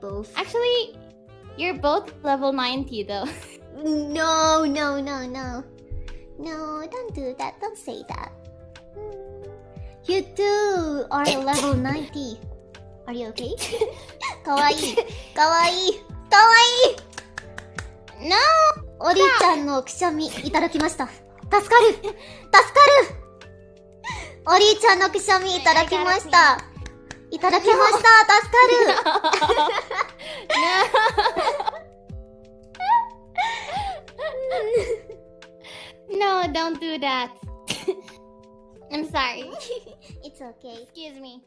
both. Actually, you're both level 90 though. No, no, no, no. No, don't do that. Don't say that. You too are level 90. Are you okay? かわいい。かわいい。かわいい。 No! おりちゃんのくしゃみいただきました。助かる。助かる。おりちゃんのくしゃみいただきました。いただきました。助かる。No, don't do that. I'm sorry. It's okay. Excuse me.